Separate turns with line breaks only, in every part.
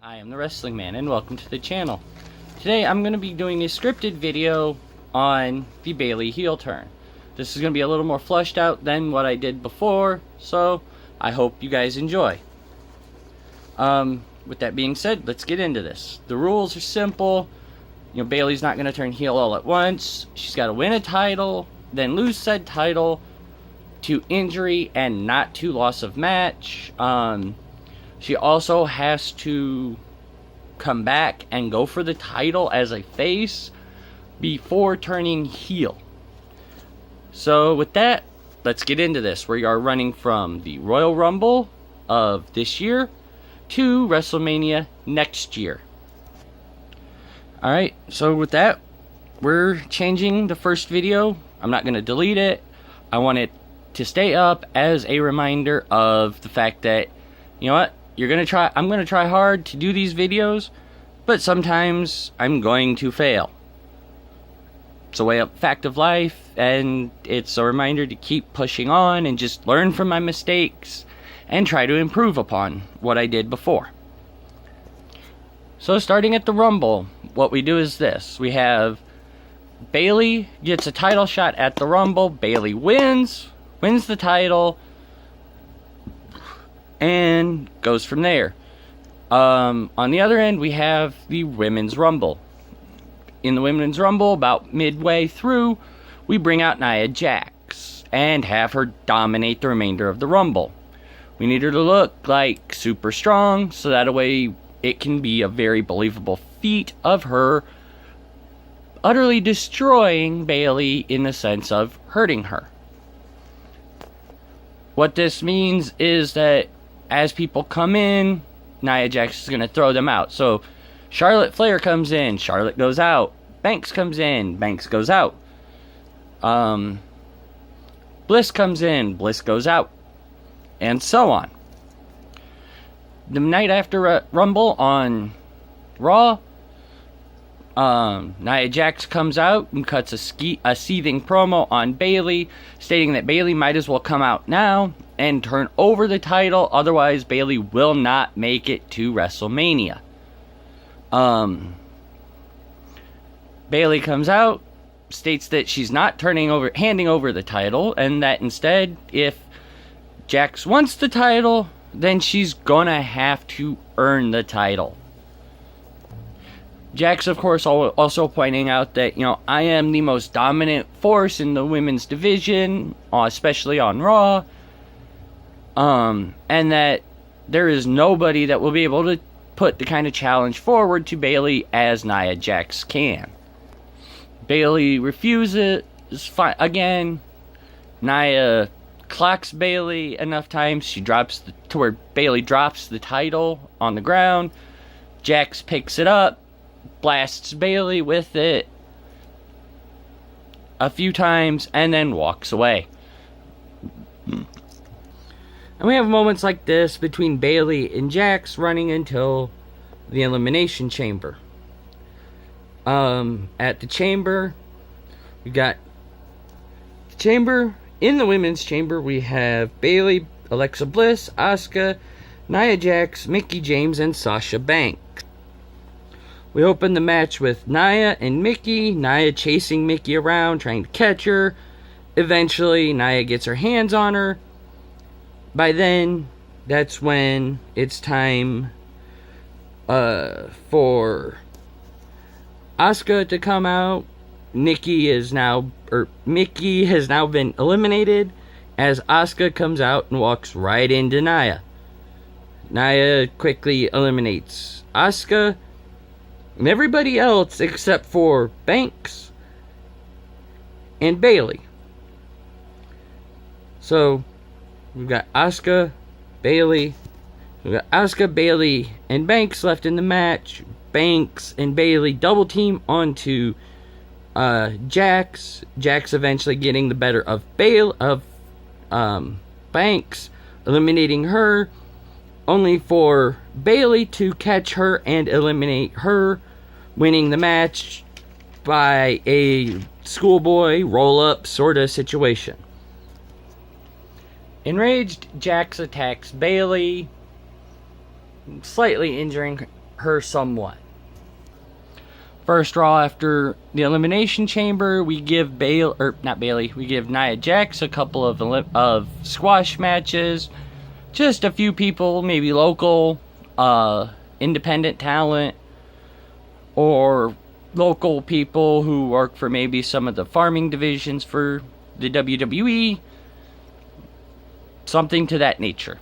I am the Wrestling Man and welcome to the channel. Today I'm going to be doing a scripted video on the Bayley heel turn. This is going to be a little more fleshed out than what I did before, so I hope you guys enjoy. With that being said, let's get into this. The rules are simple. You know, Bayley's not going to turn heel all at once. She's got to win a title, then lose said title to injury and not to loss of match. She also has to come back and go for the title as a face before turning heel. So with that, let's get into this. We are running from the Royal Rumble of this year to WrestleMania next year. Alright, so with that, we're changing the first video. I'm not going to delete it. I want it to stay up as a reminder of the fact that, you know what, I'm going to try hard to do these videos, but sometimes I'm going to fail. It's a fact of life, and it's a reminder to keep pushing on and just learn from my mistakes and try to improve upon what I did before. So starting at the Rumble, what we do is this. We have Bayley gets a title shot at the Rumble. Bayley wins the title, and goes from there. On the other end, we have the Women's Rumble. In the Women's Rumble, about midway through, we bring out Nia Jax and have her dominate the remainder of the Rumble. We need her to look like super strong, so that way it can be a very believable feat of her utterly destroying Bayley in the sense of hurting her. What this means is that as people come in, Nia Jax is going to throw them out. So Charlotte Flair comes in, Charlotte goes out. Banks comes in, Banks goes out. Bliss comes in, Bliss goes out. And so on. The night after Rumble on Raw, Nia Jax comes out and cuts a seething promo on Bayley, stating that Bayley might as well come out now and turn over the title, otherwise Bayley will not make it to WrestleMania. Bayley comes out, states that she's not handing over the title, and that instead, if Jax wants the title, then she's gonna have to earn the title. Jax, of course, also pointing out that, you know, I am the most dominant force in the women's division, especially on Raw, and that there is nobody that will be able to put the kind of challenge forward to Bayley as Nia Jax can. Bayley refuses. Again, Nia clocks Bayley enough times. She drops to where Bayley drops the title on the ground. Jax picks it up, blasts Bayley with it a few times, and then walks away. And we have moments like this between Bayley and Jax running until the Elimination Chamber. At the Chamber, we got the Chamber. In the Women's Chamber, we have Bayley, Alexa Bliss, Asuka, Nia Jax, Mickie James, and Sasha Banks. We open the match with Nia and Mickie. Nia chasing Mickie around, trying to catch her. Eventually, Nia gets her hands on her. By then, that's when it's time for Asuka to come out. Mickie has now been eliminated as Asuka comes out and walks right into Nia. Nia quickly eliminates Asuka and everybody else except for Banks and Bayley. So we've got Asuka, Bayley, and Banks left in the match. Banks and Bayley double team onto Jax. Jax eventually getting the better of Banks, eliminating her, only for Bayley to catch her and eliminate her, winning the match by a schoolboy roll-up sort of situation. Enraged, Jax attacks Bayley, slightly injuring her somewhat. First Raw after the Elimination Chamber, we give we give Nia Jax a couple of squash matches. Just a few people, maybe local, independent talent, or local people who work for maybe some of the farming divisions for the WWE. Something to that nature.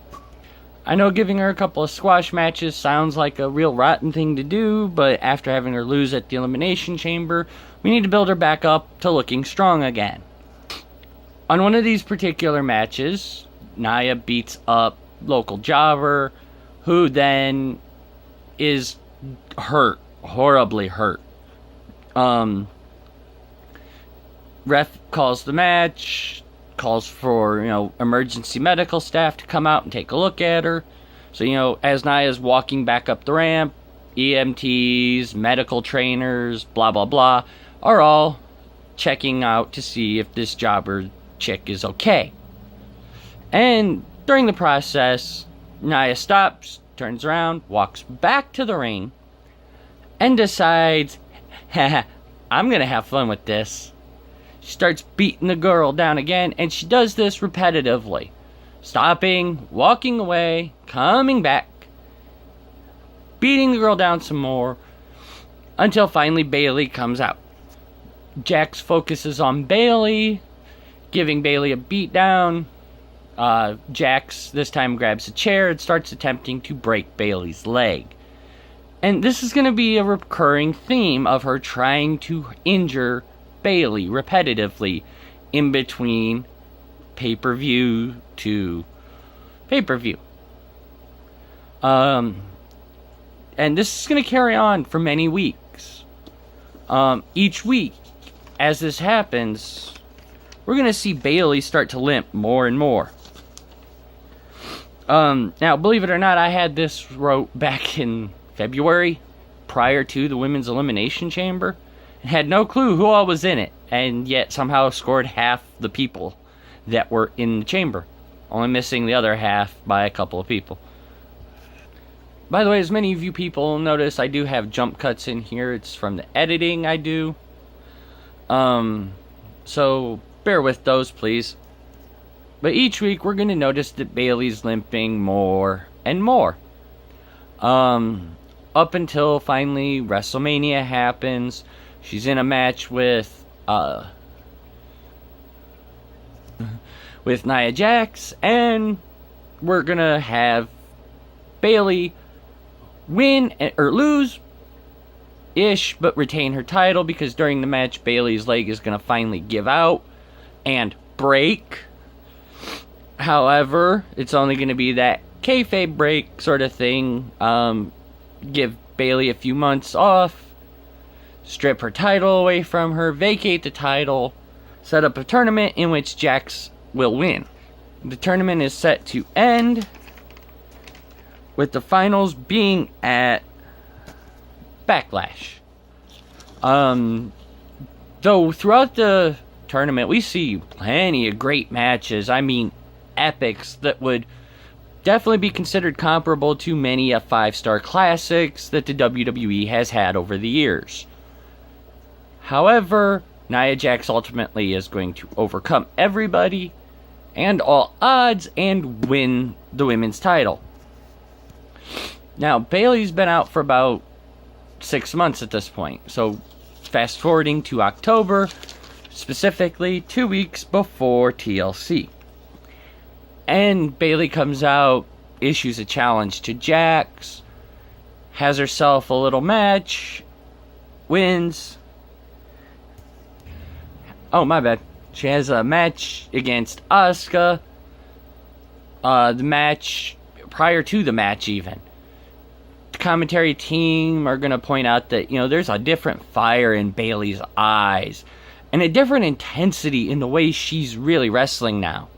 I know giving her a couple of squash matches sounds like a real rotten thing to do, but after having her lose at the Elimination Chamber, we need to build her back up to looking strong again. On one of these particular matches, Nia beats up local jobber, who then is hurt, horribly hurt. Ref calls the match, calls for, emergency medical staff to come out and take a look at her. So, as Nia's walking back up the ramp, EMTs, medical trainers, blah, blah, blah, are all checking out to see if this jobber chick is okay. And during the process, Nia stops, turns around, walks back to the ring, and decides, haha, I'm gonna have fun with this. She starts beating the girl down again, and she does this repetitively. Stopping, walking away, coming back, beating the girl down some more, until finally Bayley comes out. Jax focuses on Bayley, giving Bayley a beat down. Jax this time grabs a chair and starts attempting to break Bayley's leg. And this is going to be a recurring theme of her trying to injure Bayley repetitively in between pay-per-view to pay-per-view. And this is going to carry on for many weeks. Each week, as this happens, we're going to see Bayley start to limp more and more. Now, believe it or not, I had this wrote back in February, prior to the Women's Elimination Chamber, and had no clue who all was in it, and yet somehow scored half the people that were in the chamber, only missing the other half by a couple of people. By the way, as many of you people notice, I do have jump cuts in here. It's from the editing I do. So bear with those, please. But each week we're going to notice that Bayley's limping more and more. Up until finally WrestleMania happens. She's in a match with Nia Jax, and we're going to have Bayley win or lose ish, but retain her title, because during the match Bayley's leg is going to finally give out and break. However, it's only going to be that kayfabe break sort of thing. Give Bayley a few months off, strip her title away from her, vacate the title, set up a tournament in which Jax will win. The tournament is set to end with the finals being at Backlash. Though throughout the tournament we see plenty of great matches. I mean, epics that would definitely be considered comparable to many of 5-star classics that the WWE has had over the years. However, Nia Jax ultimately is going to overcome everybody and all odds and win the women's title. Now, Bayley's been out for about 6 months at this point, so fast forwarding to October, specifically 2 weeks before TLC. And Bayley comes out, issues a challenge to Jax, has herself a little match, wins. Oh, my bad. She has a match against Asuka. The match, prior to the match even, the commentary team are going to point out that, there's a different fire in Bayley's eyes, and a different intensity in the way she's really wrestling now.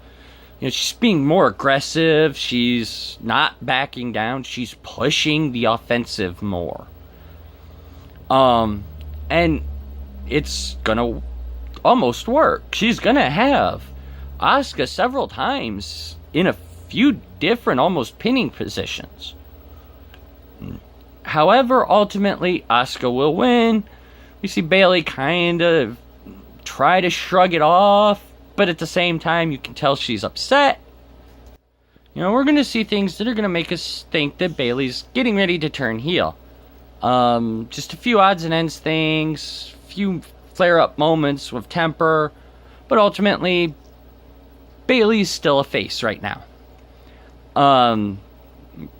She's being more aggressive. She's not backing down. She's pushing the offensive more. And it's gonna almost work. She's gonna have Asuka several times in a few different, almost pinning positions. However, ultimately, Asuka will win. We see Bayley kind of try to shrug it off, but at the same time, you can tell she's upset. You know, we're going to see things that are going to make us think that Bayley's getting ready to turn heel. Just a few odds and ends things, few flare-up moments with temper, but ultimately, Bayley's still a face right now.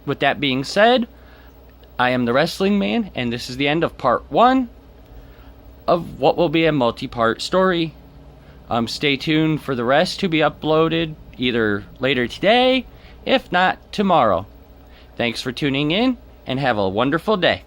With that being said, I am the Wrestling Man, and this is the end of part 1 of what will be a multi-part story. Stay tuned for the rest to be uploaded either later today, if not tomorrow. Thanks for tuning in, and have a wonderful day.